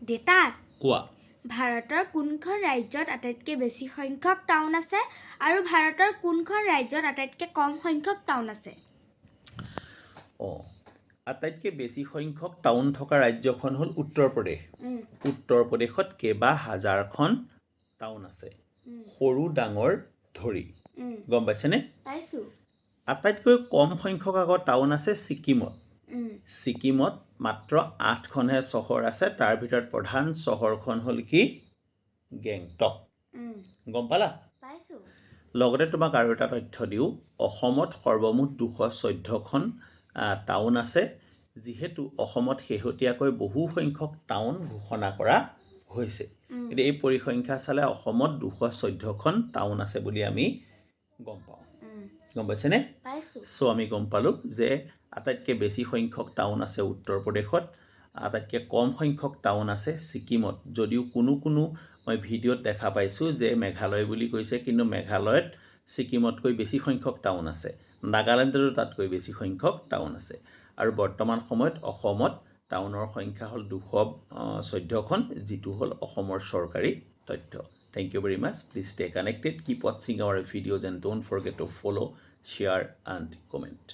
Data কোৱা ভাৰতৰ কোনখন ৰাজ্যত আটাইতকৈ বেছি সংখ্যক টাউন আছে আৰু ভাৰতৰ কোনখন ৰাজ্যত আটাইতকৈ কম সংখ্যক টাউন আছে আটাইতকৈ বেছি সংখ্যক টাউন থকা ৰাজ্যখন হ'ল উত্তৰ প্ৰদেশ উত্তৰ প্ৰদেশত কেইবা হাজাৰখন টাউন আছে সৰু ডাঙৰ ধৰি গম পাইছেনে পাইছোঁ আটাইতকৈ কম সংখ্যক আগৰ টাউন আছে ছিকিমত মাত্ৰ 8খনহে চহৰ আছে তাৰ ভিতৰত প্ৰধান চহৰখন হ'ল কি গেংটক গম পালা পাইছোঁ লগতে তোমাক আৰু এটা তথ্য দিওঁ অসমত সৰ্বমুঠ 214খন টাউন আছে যিহেতু অসমত শেহতীয়াকৈ বহু সংখ্যক টাউন ঘোষণা কৰা হৈছে কিন্তু এই পৰিসংখ্যা চালে অসমত 214খন টাউন আছে বুলি আমি গম পাওঁ গম পাইছেনে পাইছোঁ চ' আমি গম পালোঁ যে আটাইতকৈ বেছি সংখ্যক টাউন আছে উত্তৰ প্ৰদেশত আটাইতকৈ কম সংখ্যক টাউন আছে ছিকিমত যদিও কোনো মই ভিডিঅ'ত দেখা পাইছোঁ যে মেঘালয় বুলি কৈছে কিন্তু মেঘালয়ত ছিকিমতকৈ বেছি সংখ্যক টাউন আছে নাগালেণ্ডতো তাতকৈ বেছি সংখ্যক টাউন আছে আৰু বৰ্তমান সময়ত অসমত টাউনৰ সংখ্যা হ'ল 214খন যিটো হ'ল অসমৰ চৰকাৰী তথ্য Thank you very much. Please stay connected. Keep watching our videos and don't forget to follow, share and comment.